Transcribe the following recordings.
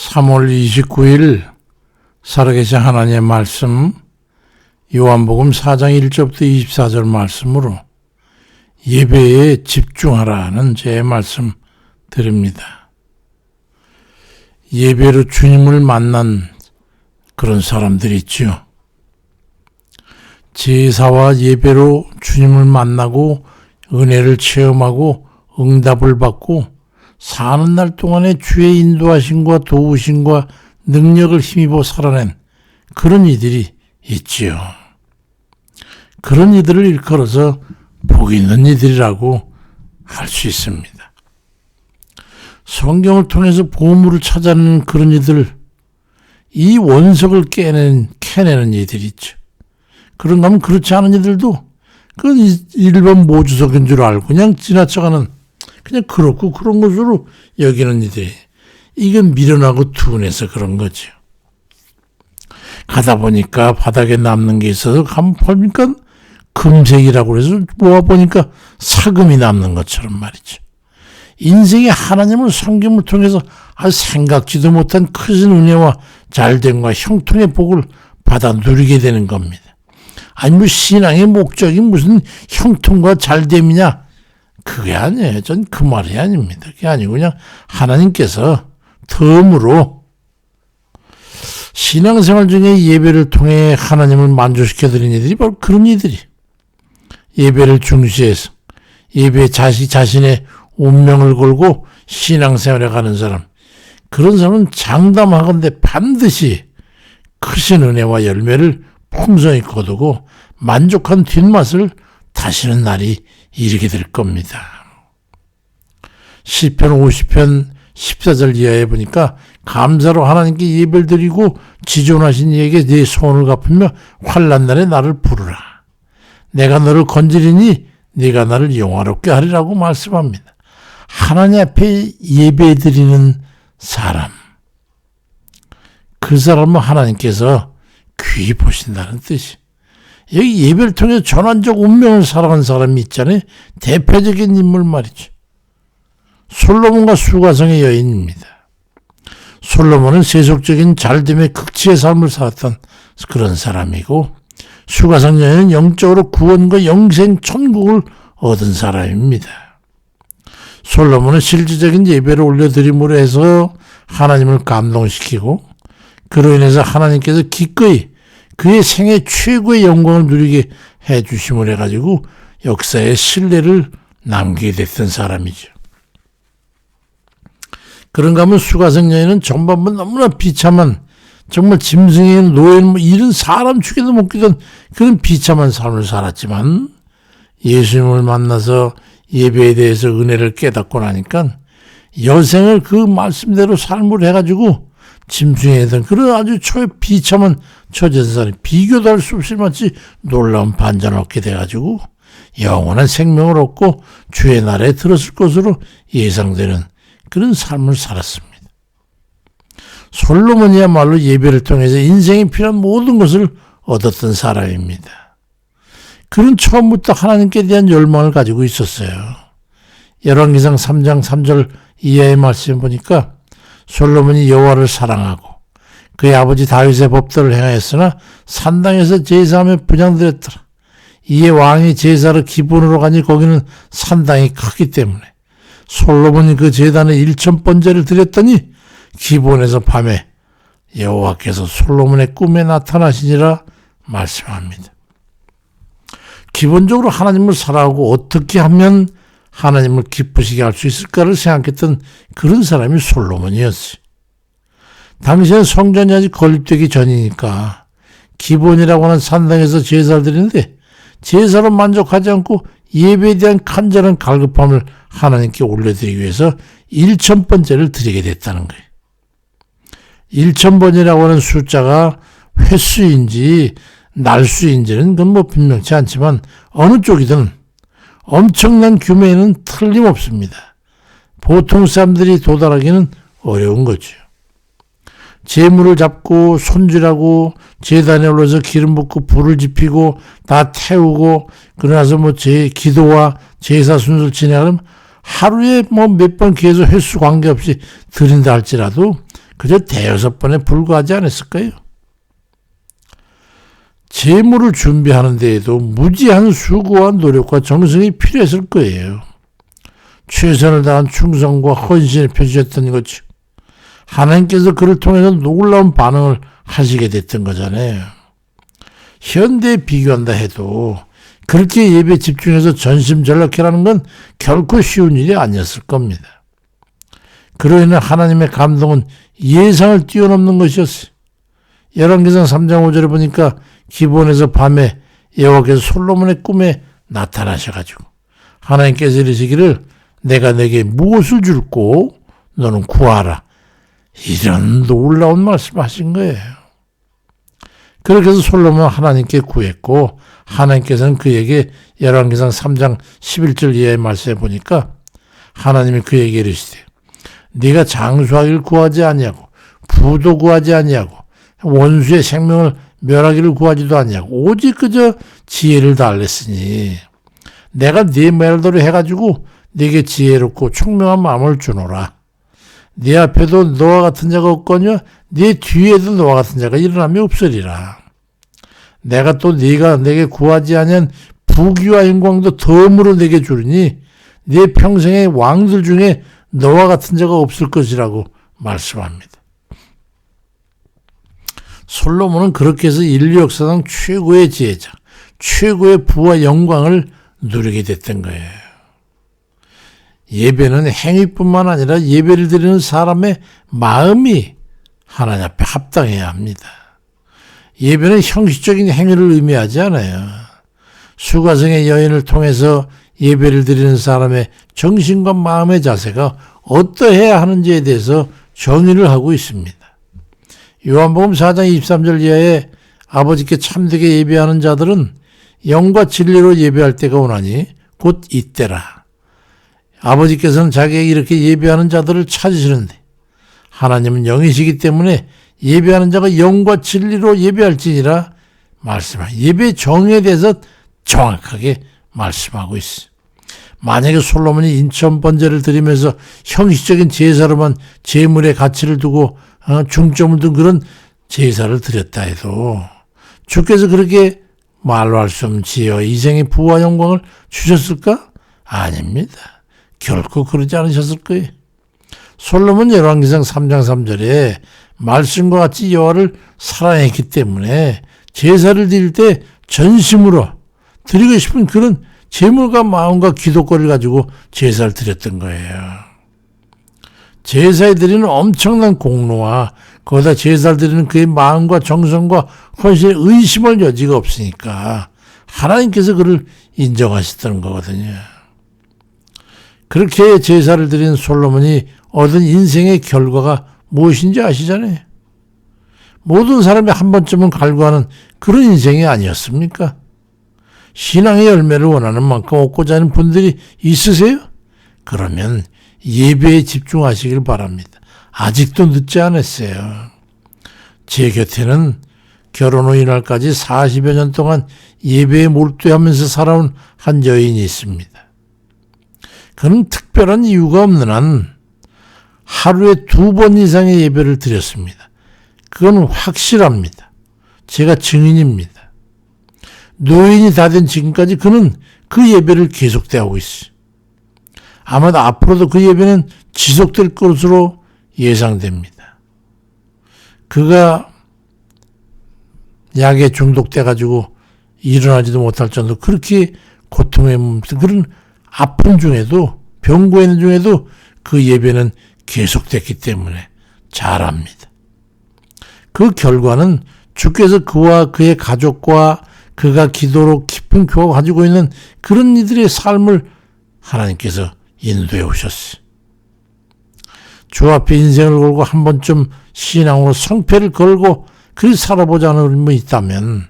3월 29일 살아계신 하나님의 말씀 요한복음 4장 1절부터 24절 말씀으로 예배에 집중하라는 제 말씀 드립니다. 예배로 주님을 만난 그런 사람들이 있죠. 제사와 예배로 주님을 만나고 은혜를 체험하고 응답을 받고 사는 날 동안에 주의 인도하심과 도우심과 능력을 힘입어 살아낸 그런 이들이 있지요. 그런 이들을 일컬어서 복 있는 이들이라고 할 수 있습니다. 성경을 통해서 보물을 찾아내는 그런 이들, 이 원석을 캐내는 이들이 있죠. 그런가 하면 그렇지 않은 이들도 그 일반 모주석인 줄 알고 그냥 지나쳐가는 그냥 그렇고 그런 것으로 여기는 이들이 이건 미련하고 둔해서 그런 거죠. 가다 보니까 바닥에 남는 게 있어서 한번 보니까 금색이라고 해서 모아보니까 사금이 남는 것처럼 말이죠. 인생의 하나님을 섬김을 통해서 생각지도 못한 크신 은혜와 잘됨과 형통의 복을 받아 누리게 되는 겁니다. 아니 뭐 신앙의 목적이 무슨 형통과 잘됨이냐? 그게 아니에요. 전 그 말이 아닙니다. 그게 아니고 그냥 하나님께서 덤으로 신앙생활 중에 예배를 통해 하나님을 만족시켜드린 이들이 바로 그런 이들이 예배를 중시해서 예배에 자신의 운명을 걸고 신앙생활에 가는 사람, 그런 사람은 장담하건대 반드시 크신 은혜와 열매를 풍성히 거두고 만족한 뒷맛을 다시는 날이 이르게 될 겁니다. 시편 50편 14절 이하에 보니까 감사로 하나님께 예배를 드리고 지존하신 이에게 네 소원을 갚으며 환난 날에 나를 부르라. 내가 너를 건지리니 네가 나를 영화롭게 하리라고 말씀합니다. 하나님 앞에 예배 드리는 사람, 그 사람은 하나님께서 귀히 보신다는 뜻이. 여기 예배를 통해 전환적 운명을 살아간 사람이 있잖아요. 대표적인 인물 말이죠. 솔로몬과 수가성의 여인입니다. 솔로몬은 세속적인 잘됨의 극치의 삶을 살았던 그런 사람이고, 수가성 여인은 영적으로 구원과 영생 천국을 얻은 사람입니다. 솔로몬은 실질적인 예배를 올려드림으로 해서 하나님을 감동시키고, 그로 인해서 하나님께서 기꺼이 그의 생애 최고의 영광을 누리게 해주심을 해가지고 역사에 신뢰를 남기게 됐던 사람이죠. 그런가 하면 수가성 여인은 전반부 너무나 비참한, 정말 짐승의 노예는 이런 사람 죽이도 못 끼던 그런 비참한 삶을 살았지만, 예수님을 만나서 예배에 대해서 은혜를 깨닫고 나니까 여생을 그 말씀대로 삶을 해가지고 짐승에 대한 그런 아주 비참한 처지에서 사는, 비교도 할 수 없이 마치 놀라운 반전을 얻게 돼가지고 영원한 생명을 얻고 주의 나라에 들었을 것으로 예상되는 그런 삶을 살았습니다. 솔로몬이야말로 예배를 통해서 인생에 필요한 모든 것을 얻었던 사람입니다. 그는 처음부터 하나님께 대한 열망을 가지고 있었어요. 열왕기상 3장 3절 이하의 말씀 보니까 솔로몬이 여호와를 사랑하고 그의 아버지 다윗의 법도를 행하였으나 산당에서 제사하며 분향드렸더라. 이에 왕이 제사를 기본으로 가니 거기는 산당이 크기 때문에 솔로몬이 그 제단에 1000번제를 드렸더니 기본에서 밤에 여호와께서 솔로몬의 꿈에 나타나시니라 말씀합니다. 기본적으로 하나님을 사랑하고 어떻게 하면 하나님을 기쁘시게 할 수 있을까를 생각했던 그런 사람이 솔로몬이었어요. 당시엔 성전이 아직 건립되기 전이니까 기본이라고 하는 산당에서 제사를 드리는데 제사로 만족하지 않고 예배에 대한 간절한 갈급함을 하나님께 올려드리기 위해서 1000번제를 드리게 됐다는 거예요. 1000번이라고 하는 숫자가 횟수인지 날수인지는 그건 뭐 분명치 않지만 어느 쪽이든 엄청난 규모에는 틀림없습니다. 보통 사람들이 도달하기는 어려운 거죠. 제물을 잡고 손질하고 제단에 올라서 기름 붓고 불을 지피고 다 태우고 그러나서 기도와 제사 순서를 진행하면 하루에 몇 번 계속 횟수 관계없이 드린다 할지라도 그저 대여섯 번에 불과하지 않았을까요? 재물을 준비하는 데에도 무지한 수고와 노력과 정성이 필요했을 거예요. 최선을 다한 충성과 헌신을 펴주셨던 거죠. 하나님께서 그를 통해서 놀라운 반응을 하시게 됐던 거잖아요. 현대에 비교한다 해도 그렇게 예배에 집중해서 전심전력해라는 건 결코 쉬운 일이 아니었을 겁니다. 그로 인해 하나님의 감동은 예상을 뛰어넘는 것이었어요. 열왕기상 3장 5절에 보니까 기브온에서 밤에 여호와께서 솔로몬의 꿈에 나타나셔가지고 하나님께서 이르시기를 내가 내게 무엇을 줄고 너는 구하라. 이런 놀라운 말씀하신 거예요. 그렇게 해서 솔로몬은 하나님께 구했고 하나님께서는 그에게 열왕기상 3장 11절 이하의 말씀에 보니까 하나님이 그에게 이르시되 네가 장수하기를 구하지 아니하고 부도 구하지 아니하고 원수의 생명을 멸하기를 구하지도 아니하고 오직 그저 지혜를 달랬으니 내가 네 멸도를 해가지고 네게 지혜롭고 총명한 마음을 주노라. 네 앞에도 너와 같은 자가 없거니와 네 뒤에도 너와 같은 자가 일어남이 없으리라. 내가 또 네가 내게 구하지 아니한 부귀와 영광도 덤으로 내게 주리니 네 평생의 왕들 중에 너와 같은 자가 없을 것이라고 말씀합니다. 솔로몬은 그렇게 해서 인류 역사상 최고의 지혜자, 최고의 부와 영광을 누리게 됐던 거예요. 예배는 행위뿐만 아니라 예배를 드리는 사람의 마음이 하나님 앞에 합당해야 합니다. 예배는 형식적인 행위를 의미하지 않아요. 수가성의 여인을 통해서 예배를 드리는 사람의 정신과 마음의 자세가 어떠해야 하는지에 대해서 정의를 하고 있습니다. 요한복음 4장 23절 이하에 아버지께 참되게 예배하는 자들은 영과 진리로 예배할 때가 오나니 곧 이때라. 아버지께서는 자기에게 이렇게 예배하는 자들을 찾으시는데 하나님은 영이시기 때문에 예배하는 자가 영과 진리로 예배할지니라 말씀하고 예배의 정의에 대해서 정확하게 말씀하고 있어요. 만약에 솔로몬이 인천 번제를 드리면서 형식적인 제사로만 제물의 가치를 두고 중점을 둔 그런 제사를 드렸다 해도 주께서 그렇게 말로 할 수 없는 지혜와 이생의 부와 영광을 주셨을까? 아닙니다. 결코 그러지 않으셨을 거예요. 솔로몬 열왕기상 3장 3절에 말씀과 같이 여호와를 사랑했기 때문에 제사를 드릴 때 전심으로 드리고 싶은 그런 제물과 마음과 기도거리를 가지고 제사를 드렸던 거예요. 제사에 드리는 엄청난 공로와 거기다 제사를 드리는 그의 마음과 정성과 헌신에 의심할 여지가 없으니까 하나님께서 그를 인정하셨다는 거거든요. 그렇게 제사를 드린 솔로몬이 얻은 인생의 결과가 무엇인지 아시잖아요. 모든 사람이 한 번쯤은 갈구하는 그런 인생이 아니었습니까? 신앙의 열매를 원하는 만큼 얻고자 하는 분들이 있으세요? 그러면 예배에 집중하시길 바랍니다. 아직도 늦지 않았어요. 제 곁에는 결혼 후 이날까지 40여 년 동안 예배에 몰두하면서 살아온 한 여인이 있습니다. 그는 특별한 이유가 없는 한 하루에 2번 이상의 예배를 드렸습니다. 그건 확실합니다. 제가 증인입니다. 노인이 다 된 지금까지 그는 그 예배를 계속되고 있어요. 아마도 앞으로도 그 예배는 지속될 것으로 예상됩니다. 그가 약에 중독돼가지고 일어나지도 못할 정도로 그렇게 고통에 머무는 그런 아픔 중에도 병고에 있는 중에도 그 예배는 계속됐기 때문에 잘합니다. 그 결과는 주께서 그와 그의 가족과 그가 기도로 깊은 교가 가지고 있는 그런 이들의 삶을 하나님께서 인도해 오셨어요. 주 앞에 인생을 걸고 한 번쯤 신앙으로 성패를 걸고 그리 살아보자는 분이 있다면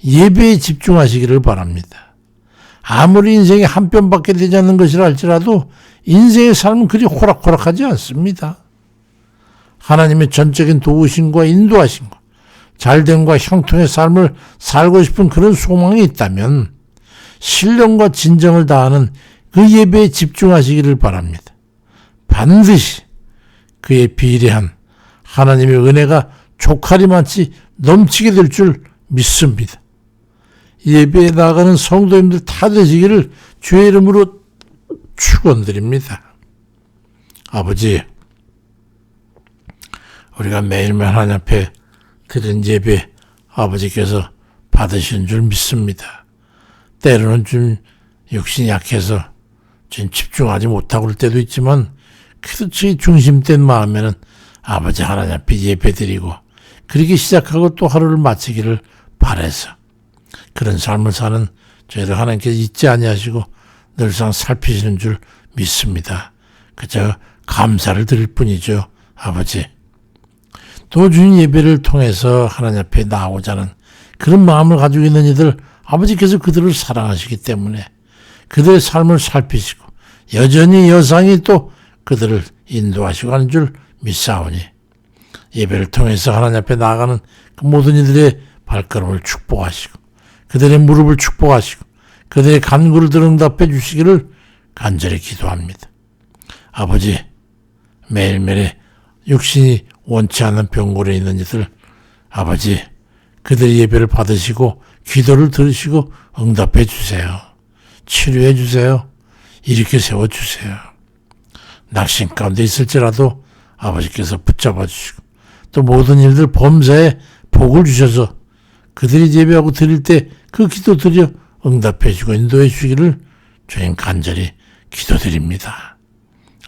예배에 집중하시기를 바랍니다. 아무리 인생이 한 편밖에 되지 않는 것이라 할지라도 인생의 삶은 그리 호락호락하지 않습니다. 하나님의 전적인 도우심과 인도하심과 잘됨과 형통의 삶을 살고 싶은 그런 소망이 있다면 신령과 진정을 다하는 그 예배에 집중하시기를 바랍니다. 반드시 그의 비례한 하나님의 은혜가 조카리만치 넘치게 될 줄 믿습니다. 예배에 나가는 성도님들 다 되시기를 주의 이름으로 축원드립니다. 아버지, 우리가 매일매일 하나님 앞에 드린 예배 아버지께서 받으신 줄 믿습니다. 때로는 좀 육신이 약해서 좀 집중하지 못하고 그럴 때도 있지만 그래도 제 중심된 마음에는 아버지 하나님 앞에 예배드리고 그렇게 시작하고 또 하루를 마치기를 바라서 그런 삶을 사는 저희들 하나님께서 잊지 아니하시고 늘상 살피시는 줄 믿습니다. 그저 감사를 드릴 뿐이죠. 아버지, 또 주님 예배를 통해서 하나님 앞에 나오고자 하는 그런 마음을 가지고 있는 이들 아버지께서 그들을 사랑하시기 때문에 그들의 삶을 살피시고 여전히 여상이 또 그들을 인도하시고 하는 줄 믿사오니 예배를 통해서 하나님 앞에 나아가는 그 모든 이들의 발걸음을 축복하시고 그들의 무릎을 축복하시고 그들의 간구를 응답해 주시기를 간절히 기도합니다. 아버지, 매일매일 육신이 원치 않는 병고에 있는 이들 아버지, 그들의 예배를 받으시고 기도를 들으시고 응답해 주세요. 치료해 주세요. 일으켜 세워주세요. 낙심 가운데 있을지라도 아버지께서 붙잡아 주시고 또 모든 일들 범사에 복을 주셔서 그들이 예배하고 드릴 때 그 기도 드려 응답해 주고 인도해 주기를 주님 간절히 기도드립니다.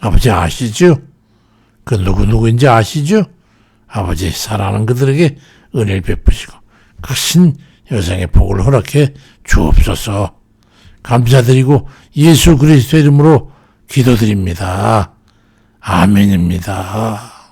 아버지 아시죠? 그 누구인지 아시죠? 아버지 사랑하는 그들에게 은혜를 베푸시고 크신 여생의 복을 허락해 주옵소서. 감사드리고 예수 그리스도의 이름으로 기도드립니다. 아멘입니다.